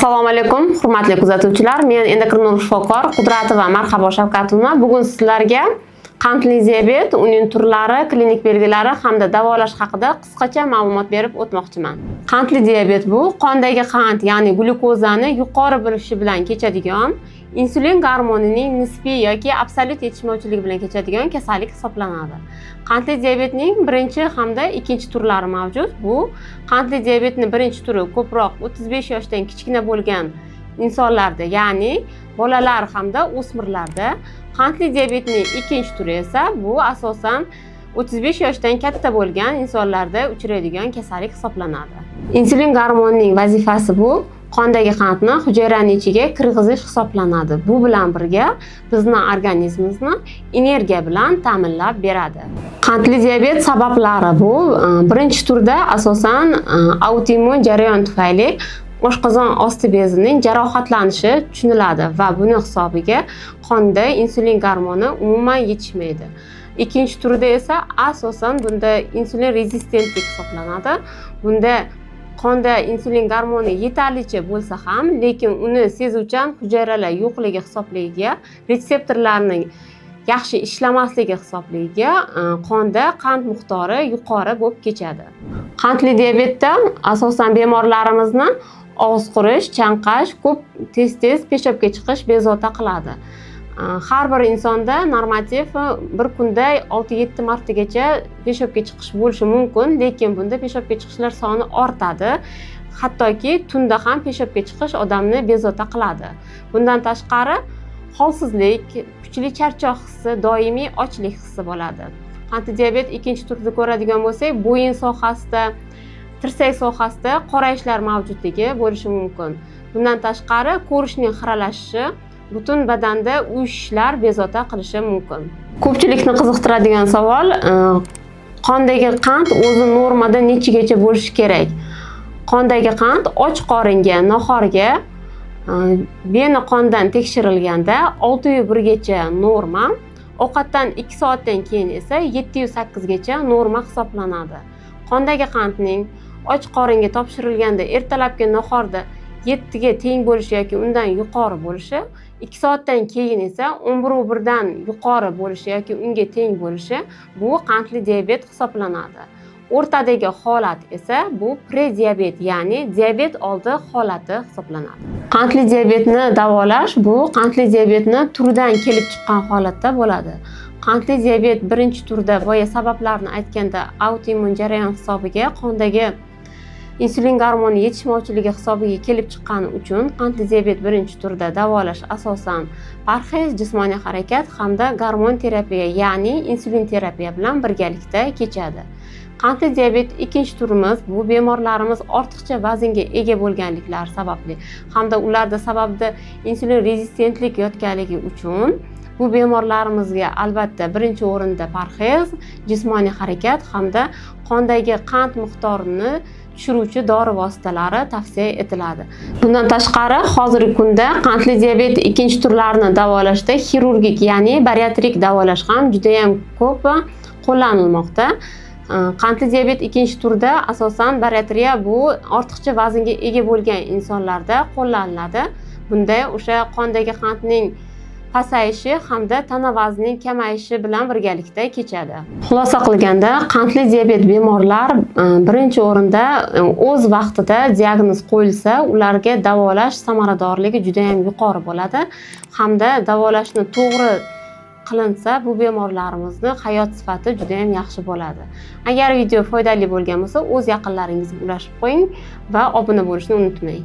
Assalomu alaykum, hurmatli kuzatuvchilar. Men endokrinolog shifokor Qudratova Marhabo Shavkatovna. Bugun sizlarga qandli diabet, uning turlari, klinik belgilari hamda davolash haqida qisqacha ma'lumot berib o'tmoqchiman. Qandli diabet bu qondagi qand, ya'ni glyukozani yuqori bo'lishi bilan kechadigan, insulin gormonining nisbiy yoki absolyut yetishmovchiligi bilan kechadigan kasallik hisoblanadi. Qandli diabetning birinchi hamda ikkinchi turlari mavjud. Bu qandli diabetning birinchi turi ko'proq 35 yoshdan kichkina bo'lgan insonlarda, ya'ni bolalar hamda o'smirlarda. Qandli diabetning ikkinchi turi esa bu asosan 35 yoshdan katta bo'lgan insonlarda uchraydigan kasallik hisoblanadi. Insulin gormonining vazifasi bu qondagi qandni hujayraning ichiga kirg'izish hisoblanadi. Bu bilan birga bizni organizmimizni energiya bilan ta'minlab beradi. Qandli diabet sabablari bu birinchi turda asosan autoimmun jarayon tufayli oshqozon osti bezining jarohatlanishi tushuniladi va buni hisobiga qonda insulin gormoni umuman yetishmaydi. Ikkinchi turda esa asosan bunda insulin rezistentlik hisoblanadi. Bunda qonda insulin gormoni yetarlicha bo'lsa ham, lekin uni sezuvchan hujayralar yo'qligi hisobligiga, retseptorlarning yaxshi ishlamasligi hisobligiga qonda qand miqdori yuqori bo'lib kechadi. Qandli diabetda asosan bemorlarimizni og'iz qurish, chanqash, ko'p tez peshobga chiqish bezovta qiladi. Har bir insonda normativ bir kunda 6-7 martagacha peshobga chiqish bo'lishi mumkin, lekin bunda peshobga chiqishlar soni ortadi. Hattoki tunda ham peshobga chiqish odamni bezovta qiladi. Bundan tashqari holsizlik, kuchli charchoq hissi, doimiy ochlik hissi bo'ladi. Qandli diabet ikkinchi turda ko'radigan bo'lsak, bo'yin sohasida, tirsak sohasida qorayishlar mavjudligi bo'lishi mumkin. Bundan tashqari ko'rishning xiralashishi, butun badanda uyushishlar bezovta qilishi mumkin. Ko'pchilikni qiziqtiradigan savol, qondagi qand o'zi normada nechigacha bo'lishi kerak? Qondagi qand och qoringa, nahorga vena qondan tekshirilganda 601 gacha norma, ovqatdan 2 soatdan keyin esa 708 gacha norma hisoblanadi. Qondagi qandning och qoringa topshirilganda ertalabki nahorda 7 ga teng bo'lishi yoki undan yuqori bo'lishi, 2 soatdan keyin esa 11.1 dan yuqori bo'lishi yoki unga teng bo'lishi bu qandli diabet hisoblanadi. O'rtadagi holat esa bu prediabet, ya'ni diabet oldi holati hisoblanadi. Qandli diabetni davolash bu qandli diabetni turidan kelib chiqqan holatda bo'ladi. Qandli diabet birinchi turda boya sabablarni aytganda autoimmun jarayon hisobiga qondagi insulin gormoni yetishmovchiligi hisobiga kelib chiqqani uchun qandli diabet birinchi turda davolash asosan parhez, jismoniy harakat hamda gormon terapiya, ya'ni insulin terapiya bilan birgalikda kechadi. Qandli diabet ikkinchi turimiz bu bemorlarimiz ortiqcha vaznga ega bo'lganliklari sababli hamda ularda sababda insulin rezistentlik yotganligi uchun bu bemorlarimizga albatta birinchi o'rinda parhez, jismoniy harakat hamda qondagi qand miqdorini tushiruvchi dori vositalari tavsiya etiladi. Bundan tashqari hozirgi kunda qandli diabet ikkinchi turlarini davolashda xirurgik, ya'ni bariatrik davolash ham juda ham ko'p qo'llanilmoqda. Qandli diabet ikkinchi turda asosan bariatriya bu ortiqcha vaznga ega bo'lgan insonlarda qo'llaniladi. Bunda o'sha qondagi qandning pasayishi hamda tana vaznining kamayishi bilan birgalikda kechadi. Xulosa qilganda, qandli diabet bemorlar birinchi o'rinda o'z vaqtida diagnoz qo'yilsa, ularga davolash samaradorligi juda ham yuqori bo'ladi hamda davolashni to'g'ri qilinsa, bu bemorlarimizni hayot sifati juda ham yaxshi bo'ladi. Agar video foydali bo'lgan bo'lsa, o'z yaqinlaringizga ulashib qo'ying va obuna bo'lishni unutmang.